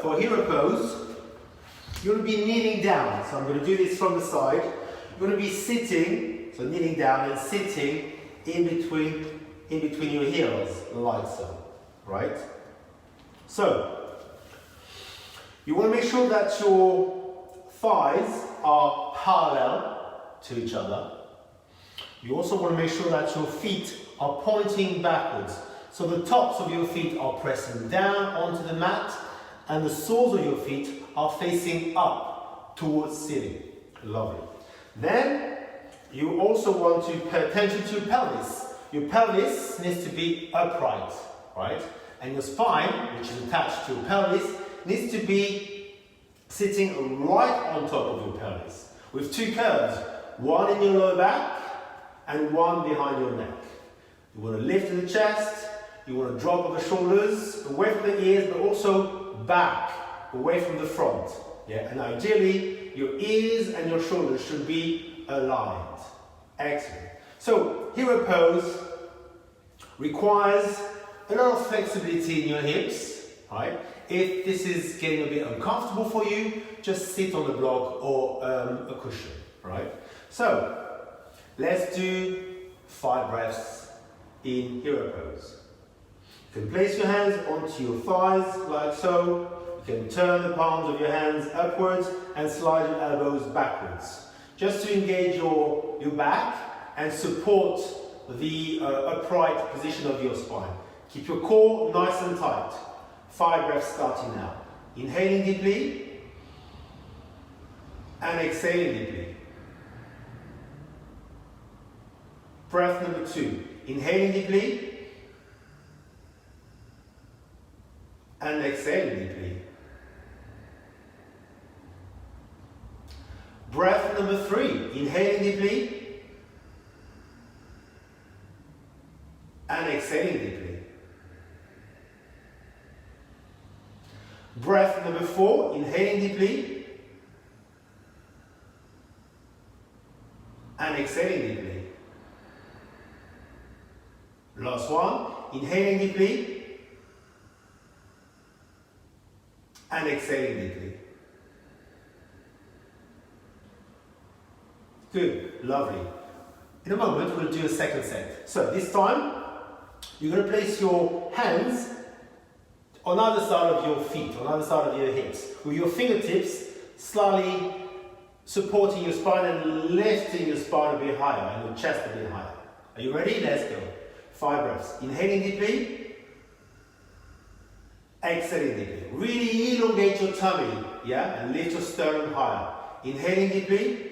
for hero pose, you're going to be kneeling down. So I'm going to do this from the side. You're going to be sitting, so kneeling down and sitting in between your heels, like so, right? So, you want to make sure that your thighs are parallel to each other. You also want to make sure that your feet are pointing backwards. So the tops of your feet are pressing down onto the mat and the soles of your feet are facing up towards ceiling. Lovely. Then you also want to pay attention to your pelvis. Your pelvis needs to be upright, right? And your spine, which is attached to your pelvis, needs to be sitting right on top of your pelvis with two curves, one in your lower back and one behind your neck. You want to lift in the chest, you want to drop of the shoulders, away from the ears, but also back, away from the front. Yeah? And ideally, your ears and your shoulders should be aligned. Excellent. So, hero pose requires a lot of flexibility in your hips, right? If this is getting a bit uncomfortable for you, just sit on the block or a cushion, right? So, let's do 5 breaths in hero pose. You can place your hands onto your thighs like so. You can turn the palms of your hands upwards and slide your elbows backwards. Just to engage your back and support the upright position of your spine. Keep your core nice and tight. 5 breaths starting now. Inhaling deeply and exhaling deeply. Breath number 2. Inhaling deeply and exhaling deeply. Breath number 3. Inhaling deeply and exhaling deeply. Breath number 4. Inhaling deeply and exhaling deeply. Last one. Inhaling deeply and exhaling deeply. Good, lovely. In a moment we'll do a second set. So this time you're going to place your hands on either side of your feet, on either side of your hips, with your fingertips slightly supporting your spine and lifting your spine a bit higher and your chest a bit higher. Are you ready? Let's go. 5 breaths. Inhaling deeply, exhaling deeply. Really elongate your tummy, yeah, and lift your sternum higher. Inhaling deeply,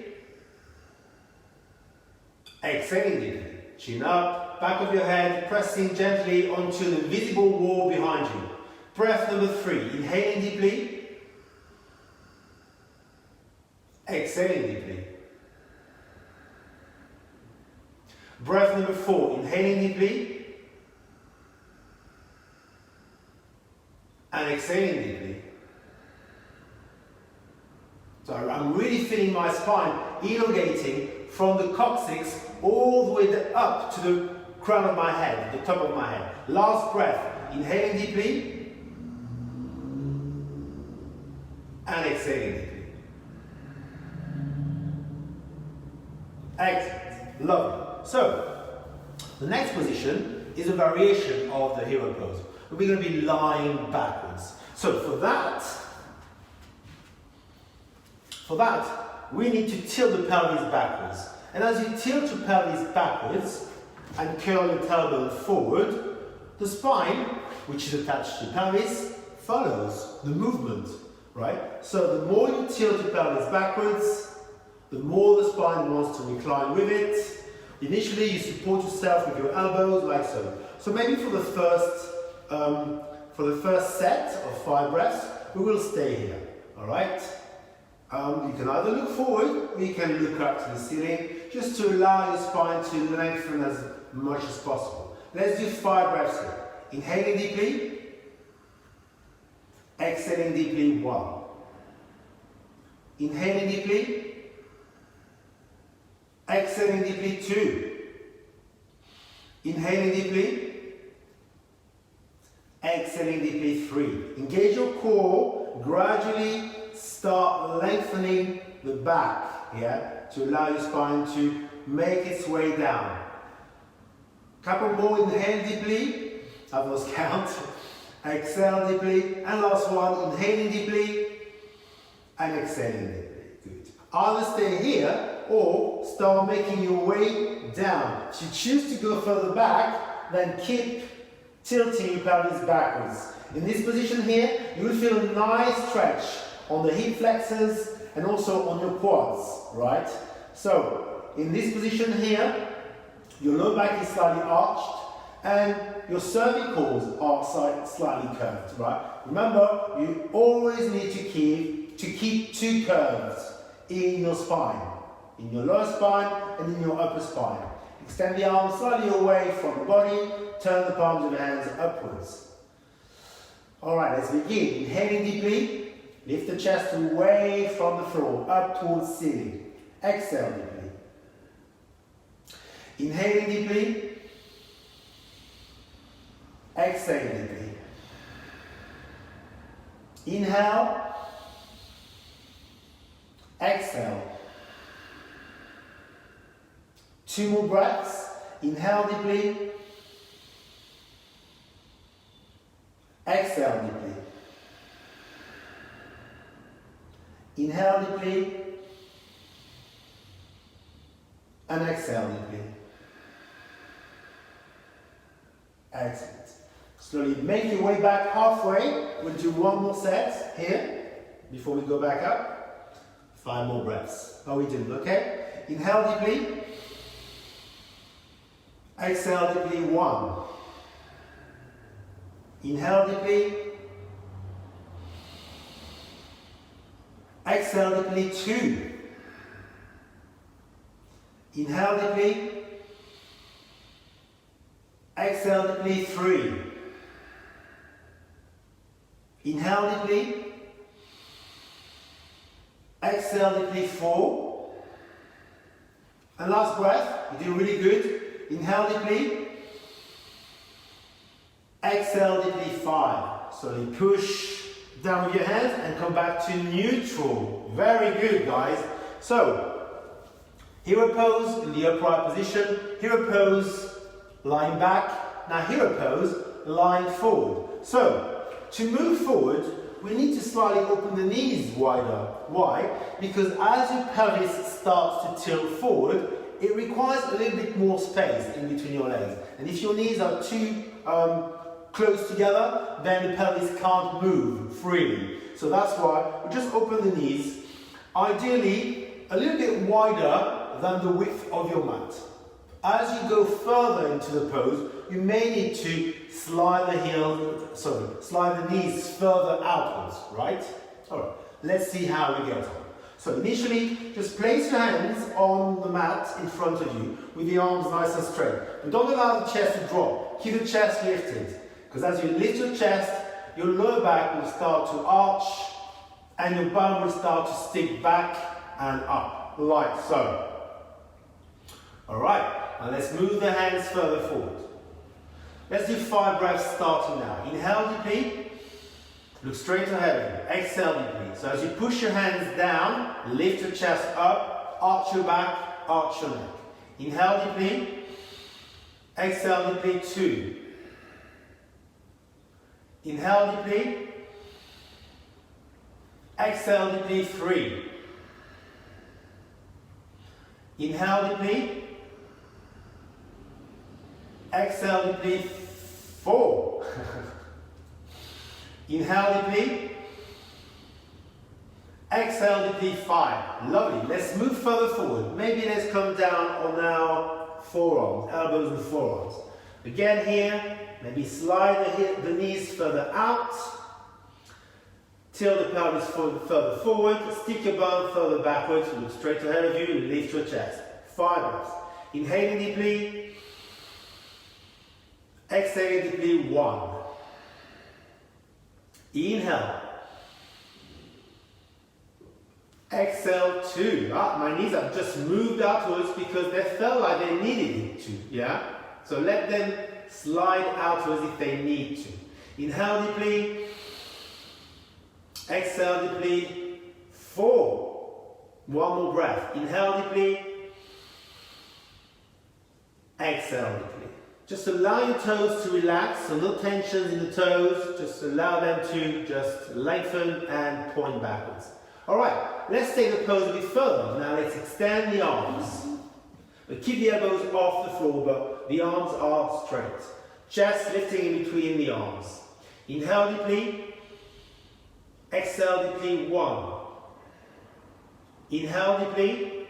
exhaling deeply. Chin up, back of your head, pressing gently onto the visible wall behind you. Breath number 3. Inhaling deeply, exhaling deeply. Breath number 4. Inhaling deeply and exhaling deeply. So I'm really feeling my spine elongating from the coccyx all the way up to the crown of my head, the top of my head. Last breath. Inhaling deeply and exhaling deeply. Excellent. Lovely. So, the next position is a variation of the hero pose. We're going to be lying backwards. So for that, we need to tilt the pelvis backwards. And as you tilt your pelvis backwards and curl your tailbone forward, the spine, which is attached to the pelvis, follows the movement, right? So the more you tilt your pelvis backwards, the more the spine wants to recline with it. Initially, you support yourself with your elbows like so. So maybe for the first set of 5 breaths, we will stay here. All right. You can either look forward or you can look up to the ceiling, just to allow your spine to lengthen as much as possible. Let's do 5 breaths here. Inhaling deeply, exhaling deeply. 1. Inhaling deeply. Exhaling deeply. 2. Inhaling deeply. Exhaling deeply. 3. Engage your core, gradually start lengthening the back, yeah, to allow your spine to make its way down. Couple more, inhale deeply, have those count, exhale deeply, and last one, inhaling deeply, and exhaling deeply. Good. Either stay here, or start making your way down. If you choose to go further back, then keep tilting your pelvis backwards. In this position here, you will feel a nice stretch on the hip flexors and also on your quads, right? So, in this position here, your lower back is slightly arched and your cervicals are slightly curved, right? Remember, you always need to keep two curves in your spine, in your lower spine and in your upper spine. Extend the arms slightly away from the body, turn the palms of the hands upwards. Alright, let's begin. Inhaling deeply, lift the chest away from the floor, up towards ceiling. Exhale deeply. Inhaling deeply, exhale deeply. Inhale, exhale. 2 more breaths. Inhale deeply, exhale deeply. Inhale deeply, and exhale deeply. Excellent. Slowly make your way back halfway. We'll do 1 more set here before we go back up. 5 more breaths. How are we doing? Okay? Inhale deeply. Exhale deeply. 1. Inhale deeply. Exhale deeply. 2. Inhale deeply. Exhale deeply. 3. Inhale deeply. Exhale deeply. 4. And last breath. You're doing really good. Inhale deeply. Exhale deeply. 5. Slowly push down with your hands and come back to neutral. Very good, guys. So, hero pose in the upright position. Hero pose, lying back. Now hero pose, lying forward. So, to move forward, we need to slightly open the knees wider. Why? Because as your pelvis starts to tilt forward, it requires a little bit more space in between your legs. And if your knees are too close together, then the pelvis can't move freely. So that's why we just open the knees, ideally a little bit wider than the width of your mat. As you go further into the pose, you may need to slide the knees further outwards, right? Alright, let's see how we get on. So initially, just place your hands on the mat in front of you with the arms nice and straight. But don't allow the chest to drop. Keep the chest lifted. Because as you lift your chest, your lower back will start to arch and your bum will start to stick back and up, like so. Alright, now let's move the hands further forward. Let's do 5 breaths starting now. Inhale deeply. Look straight ahead of you. Exhale deeply. So as you push your hands down, lift your chest up, arch your back, arch your neck. Inhale deeply. Exhale deeply. 2. Inhale deeply. Exhale deeply. 3. Inhale deeply. Exhale deeply. 4. Inhale deeply. Exhale deeply. 5. Lovely. Let's move further forward. Maybe let's come down on our forearms, elbows and forearms. Again here, maybe slide the knees further out. Tilt the pelvis further forward. Stick your bum further backwards. Look straight ahead of you and lift your chest. 5 breaths. Inhaling deeply. Exhaling deeply. 1. Inhale. Exhale. 2. My knees have just moved outwards because they felt like they needed it to. Yeah? So let them slide outwards if they need to. Inhale deeply. Exhale deeply. 4. One more breath. Inhale deeply. Exhale deeply. Just allow your toes to relax, so no tensions in the toes. Just allow them to just lengthen and point backwards. Alright, let's take the pose a bit further. Now let's extend the arms. But keep the elbows off the floor, but the arms are straight. Chest lifting in between the arms. Inhale deeply. Exhale deeply. 1. Inhale deeply.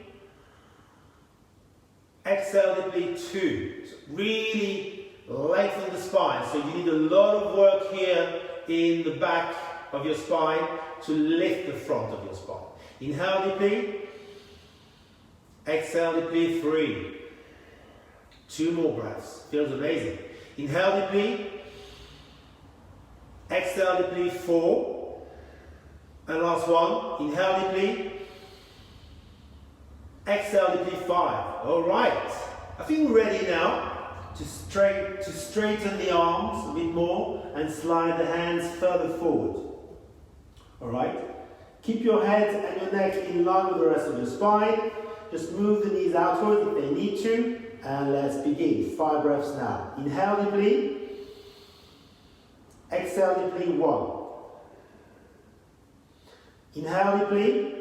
Exhale deeply. 2. So really lengthen the spine. So you need a lot of work here in the back of your spine to lift the front of your spine. Inhale deeply. Exhale deeply. 3. 2 more breaths. Feels amazing. Inhale deeply. Exhale deeply. 4. And last one. Inhale deeply. Exhale deeply. 5. All right. I think we're ready now to straighten the arms a bit more and slide the hands further forward. All right. Keep your head and your neck in line with the rest of your spine. Just move the knees outward if they need to. And let's begin. 5 breaths now. Inhale deeply. Exhale deeply. 1. Inhale deeply.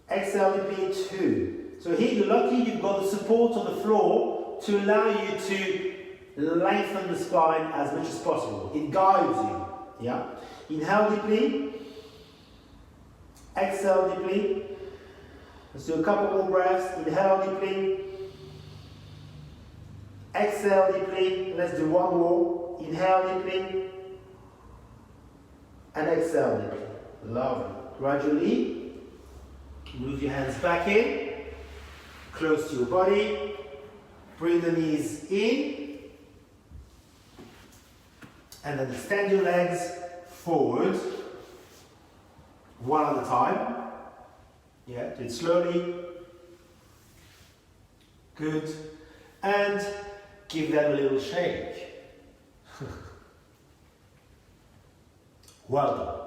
Exhale deeply. 2. So here you're lucky you've got the support on the floor to allow you to lengthen the spine as much as possible. It guides you. Yeah. Inhale deeply. Exhale deeply. Let's do a couple more breaths. Inhale deeply. Exhale deeply. Let's do one more. Inhale deeply. And exhale deeply. Lovely. Gradually, move your hands back in. Close to your body. Bring the knees in. And then extend your legs forward. One at a time. Yeah, do it slowly. Good. And give them a little shake. Well done.